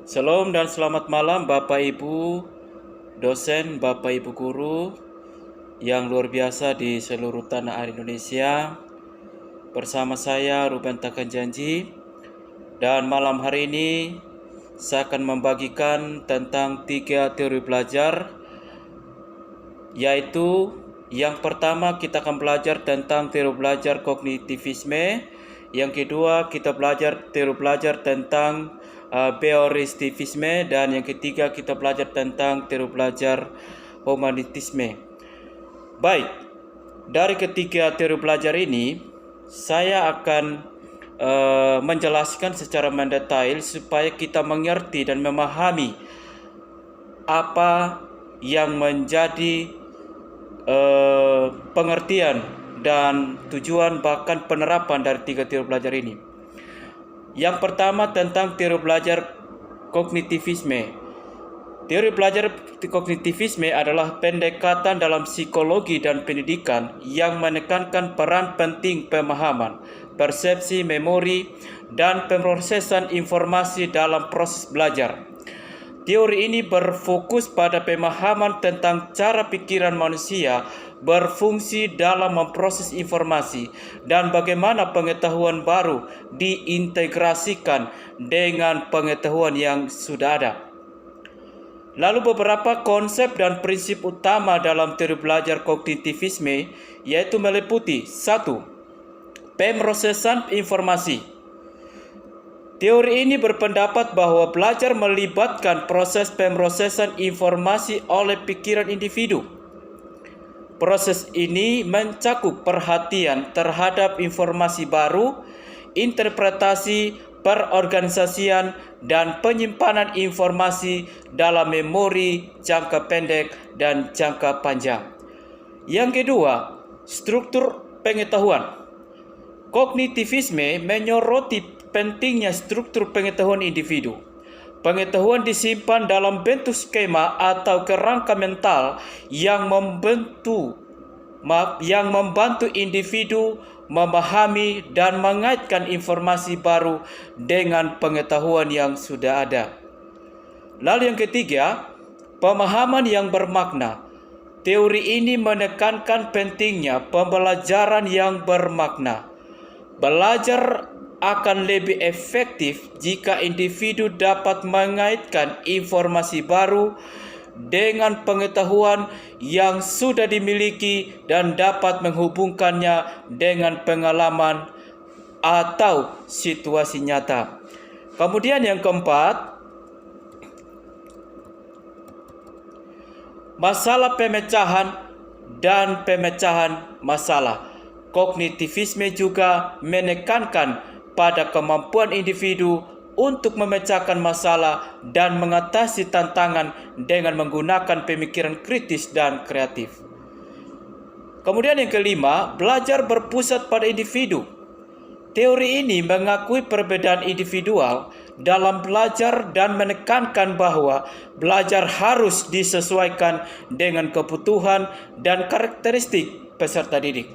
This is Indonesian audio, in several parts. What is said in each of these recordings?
Shalom dan selamat malam Bapak Ibu dosen, Bapak Ibu guru yang luar biasa di seluruh tanah air Indonesia. Bersama saya Ruben Takan Janji, dan malam hari ini saya akan membagikan tentang 3 teori belajar, yaitu yang pertama kita akan belajar tentang teori belajar kognitivisme, yang kedua kita belajar teori belajar tentang beorestivisme, dan yang ketiga kita belajar tentang teori belajar humanitisme. Baik, dari ketiga teori belajar ini saya akan menjelaskan secara mendetail supaya kita mengerti dan memahami apa yang menjadi pengertian dan tujuan bahkan penerapan dari 3 teori belajar ini. Yang pertama tentang teori belajar kognitivisme. Teori belajar kognitivisme adalah pendekatan dalam psikologi dan pendidikan yang menekankan peran penting pemahaman, persepsi, memori, dan pemrosesan informasi dalam proses belajar. Teori ini berfokus pada pemahaman tentang cara pikiran manusia berfungsi dalam memproses informasi dan bagaimana pengetahuan baru diintegrasikan dengan pengetahuan yang sudah ada. Lalu beberapa konsep dan prinsip utama dalam teori belajar kognitivisme yaitu meliputi 1. Pemrosesan informasi. Teori ini berpendapat bahwa belajar melibatkan proses pemrosesan informasi oleh pikiran individu. Proses ini mencakup perhatian terhadap informasi baru, interpretasi, perorganisasian, dan penyimpanan informasi dalam memori jangka pendek dan jangka panjang. Yang kedua, struktur pengetahuan. Kognitivisme menyoroti pentingnya struktur pengetahuan individu. Pengetahuan disimpan dalam bentuk skema atau kerangka mental yang membantu individu memahami dan mengaitkan informasi baru dengan pengetahuan yang sudah ada. Lalu yang ketiga, pemahaman yang bermakna. Teori ini menekankan pentingnya pembelajaran yang bermakna. Belajar akan lebih efektif jika individu dapat mengaitkan informasi baru dengan pengetahuan yang sudah dimiliki dan dapat menghubungkannya dengan pengalaman atau situasi nyata. Kemudian yang keempat, masalah pemecahan dan pemecahan masalah. Kognitivisme juga menekankan pada kemampuan individu untuk memecahkan masalah dan mengatasi tantangan dengan menggunakan pemikiran kritis dan kreatif. Kemudian yang kelima, belajar berpusat pada individu. Teori ini mengakui perbedaan individual dalam belajar dan menekankan bahwa belajar harus disesuaikan dengan kebutuhan dan karakteristik peserta didik.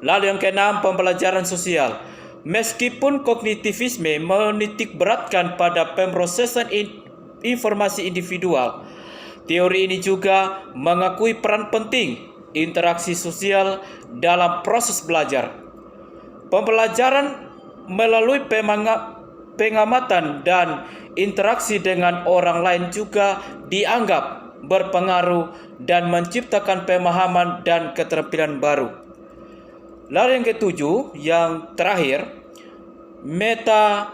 Lalu yang keenam, pembelajaran sosial. Meskipun kognitivisme menitik beratkan pada pemrosesan informasi individual, teori ini juga mengakui peran penting interaksi sosial dalam proses belajar. Pembelajaran melalui pengamatan dan interaksi dengan orang lain juga dianggap berpengaruh dan menciptakan pemahaman dan keterampilan baru. Lalu yang ketujuh, yang terakhir, metakognisi.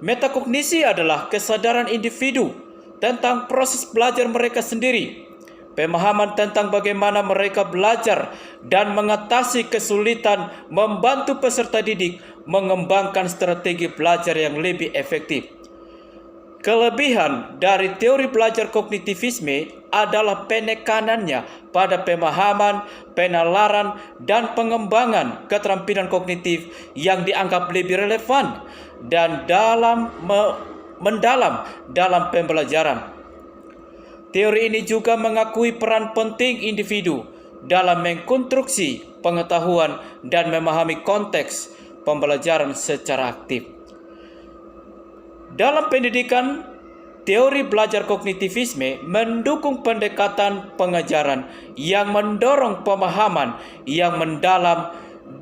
Metakognisi adalah kesadaran individu tentang proses belajar mereka sendiri, pemahaman tentang bagaimana mereka belajar dan mengatasi kesulitan, membantu peserta didik mengembangkan strategi belajar yang lebih efektif. Kelebihan dari teori belajar kognitivisme adalah penekanannya pada pemahaman, penalaran, dan pengembangan keterampilan kognitif yang dianggap lebih relevan dan mendalam dalam pembelajaran. Teori ini juga mengakui peran penting individu dalam mengkonstruksi pengetahuan dan memahami konteks pembelajaran secara aktif. Dalam pendidikan, teori belajar kognitivisme mendukung pendekatan pengajaran yang mendorong pemahaman yang mendalam,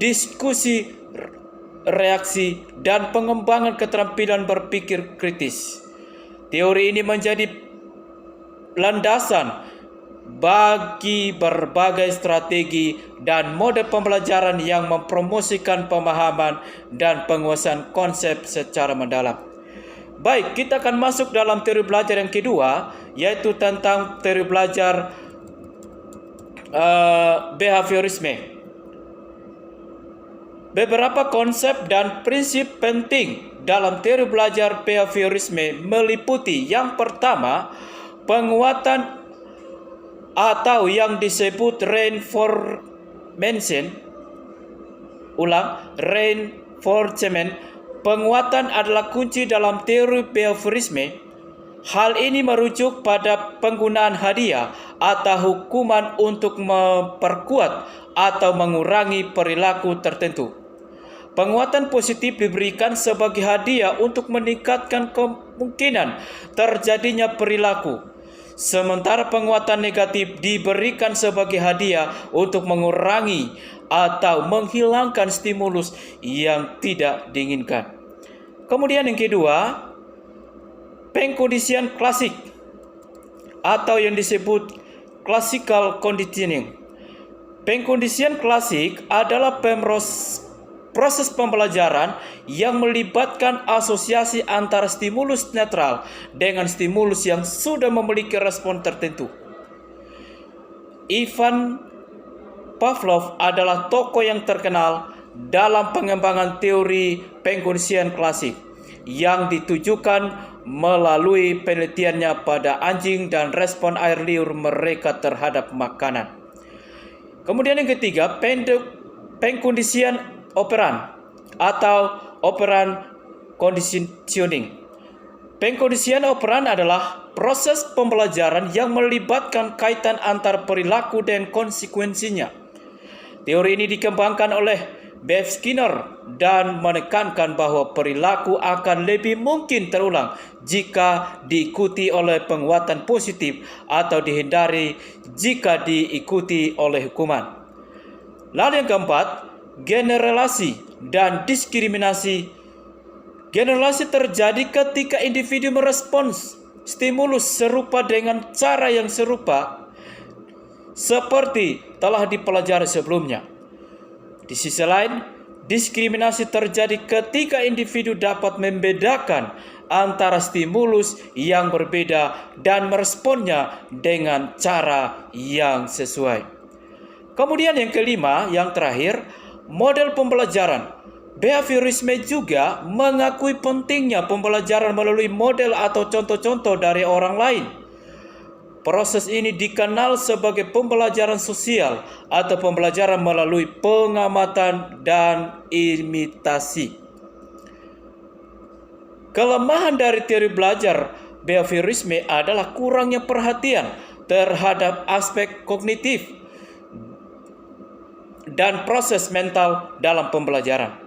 diskusi, reaksi, dan pengembangan keterampilan berpikir kritis. Teori ini menjadi landasan bagi berbagai strategi dan mode pembelajaran yang mempromosikan pemahaman dan penguasaan konsep secara mendalam. Baik, kita akan masuk dalam teori belajar yang kedua, yaitu tentang teori belajar behaviorisme. Beberapa konsep dan prinsip penting dalam teori belajar behaviorisme meliputi yang pertama, penguatan atau yang disebut reinforcement. Penguatan adalah kunci dalam teori behaviorisme. Hal ini merujuk pada penggunaan hadiah atau hukuman untuk memperkuat atau mengurangi perilaku tertentu. Penguatan positif diberikan sebagai hadiah untuk meningkatkan kemungkinan terjadinya perilaku. Sementara penguatan negatif diberikan sebagai hadiah untuk mengurangi atau menghilangkan stimulus yang tidak diinginkan. Kemudian yang kedua, pengkondisian klasik atau yang disebut classical conditioning. Pengkondisian klasik adalah proses pembelajaran yang melibatkan asosiasi antara stimulus netral dengan stimulus yang sudah memiliki respon tertentu. Ivan Pavlov adalah tokoh yang terkenal dalam pengembangan teori pengkondisian klasik yang ditujukan melalui penelitiannya pada anjing dan respon air liur mereka terhadap makanan. Kemudian yang ketiga, pengkondisian operan atau operan conditioning. Pengkondisian operan adalah proses pembelajaran yang melibatkan kaitan antar perilaku dan konsekuensinya. Teori ini dikembangkan oleh Bev Skinner dan menekankan bahwa perilaku akan lebih mungkin terulang jika diikuti oleh penguatan positif atau dihindari jika diikuti oleh hukuman. Lalu yang keempat, generalisasi dan diskriminasi. Generalisasi terjadi ketika individu merespons stimulus serupa dengan cara yang serupa seperti telah dipelajari sebelumnya. Di sisi lain, diskriminasi terjadi ketika individu dapat membedakan antara stimulus yang berbeda dan meresponnya dengan cara yang sesuai. Kemudian yang kelima, yang terakhir, model pembelajaran. Behaviorisme juga mengakui pentingnya pembelajaran melalui model atau contoh-contoh dari orang lain. Proses ini dikenal sebagai pembelajaran sosial atau pembelajaran melalui pengamatan dan imitasi. Kelemahan dari teori belajar behaviorisme adalah kurangnya perhatian terhadap aspek kognitif dan proses mental dalam pembelajaran.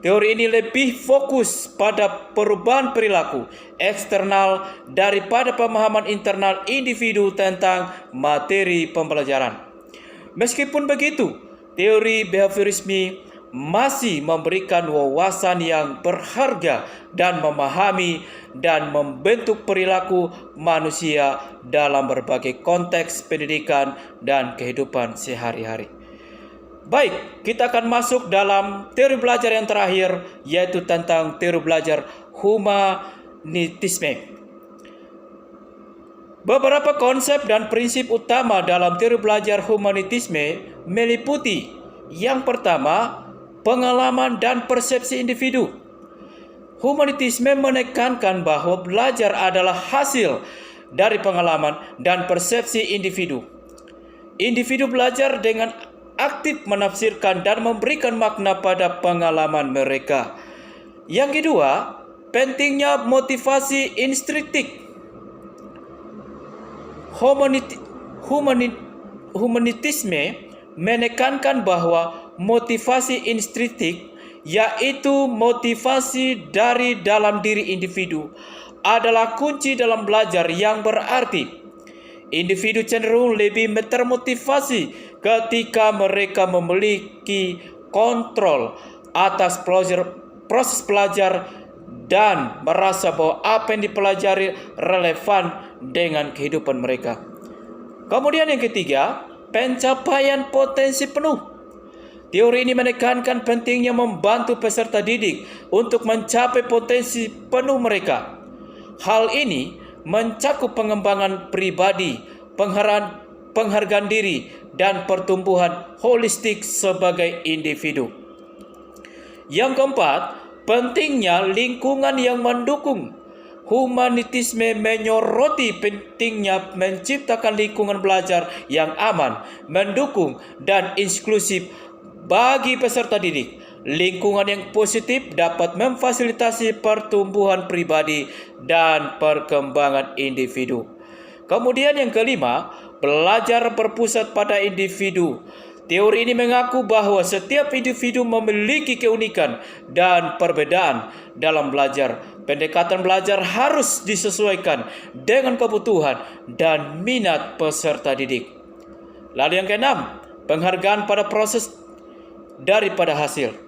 Teori ini lebih fokus pada perubahan perilaku eksternal daripada pemahaman internal individu tentang materi pembelajaran. Meskipun begitu, teori behaviorisme masih memberikan wawasan yang berharga dan memahami dan membentuk perilaku manusia dalam berbagai konteks pendidikan dan kehidupan sehari-hari. Baik, kita akan masuk dalam teori belajar yang terakhir, yaitu tentang teori belajar humanitisme. Beberapa konsep dan prinsip utama dalam teori belajar humanitisme meliputi yang pertama, pengalaman dan persepsi individu. Humanitisme menekankan bahwa belajar adalah hasil dari pengalaman dan persepsi individu. Individu belajar dengan aktif menafsirkan dan memberikan makna pada pengalaman mereka. Yang kedua, pentingnya motivasi intrinsik. Humanitisme menekankan bahwa motivasi intrinsik yaitu motivasi dari dalam diri individu, adalah kunci dalam belajar, yang berarti individu cenderung lebih termotivasi ketika mereka memiliki kontrol atas proses belajar dan merasa bahwa apa yang dipelajari relevan dengan kehidupan mereka. Kemudian yang ketiga, pencapaian potensi penuh. Teori ini menekankan pentingnya membantu peserta didik untuk mencapai potensi penuh mereka. Hal ini mencakup pengembangan pribadi, penghargaan diri, dan pertumbuhan holistik sebagai individu. Yang keempat, pentingnya lingkungan yang mendukung. Humanitisme menyoroti pentingnya menciptakan lingkungan belajar yang aman, mendukung, dan inklusif bagi peserta didik. Lingkungan yang positif dapat memfasilitasi pertumbuhan pribadi dan perkembangan individu. Kemudian yang kelima, belajar berpusat pada individu. Teori ini mengaku bahwa setiap individu memiliki keunikan dan perbedaan dalam belajar. Pendekatan belajar harus disesuaikan dengan kebutuhan dan minat peserta didik. Lalu yang keenam, penghargaan pada proses daripada hasil.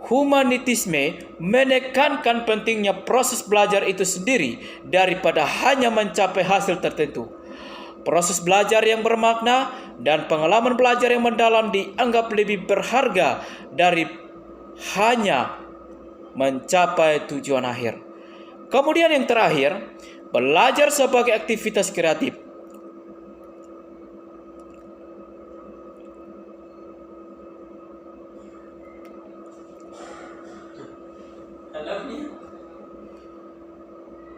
Humanitisme menekankan pentingnya proses belajar itu sendiri daripada hanya mencapai hasil tertentu. Proses belajar yang bermakna dan pengalaman belajar yang mendalam dianggap lebih berharga dari hanya mencapai tujuan akhir. Kemudian yang terakhir, belajar sebagai aktivitas kreatif.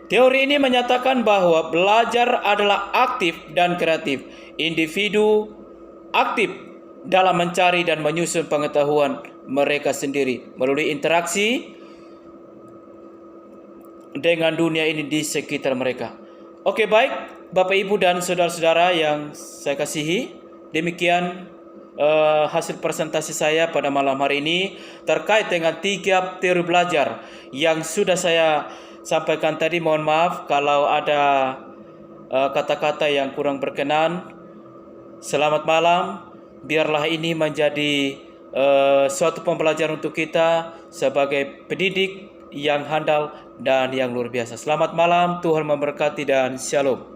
Teori ini menyatakan bahwa belajar adalah aktif dan kreatif. Individu aktif dalam mencari dan menyusun pengetahuan mereka sendiri melalui interaksi dengan dunia ini di sekitar mereka. Oke, baik Bapak Ibu dan saudara-saudara yang saya kasihi, demikian hasil presentasi saya pada malam hari ini terkait dengan 3 teori belajar yang sudah saya sampaikan tadi. Mohon maaf kalau ada kata-kata yang kurang berkenan. Selamat malam. Biarlah ini menjadi suatu pembelajaran untuk kita sebagai pendidik yang handal dan yang luar biasa. Selamat malam, Tuhan memberkati dan shalom.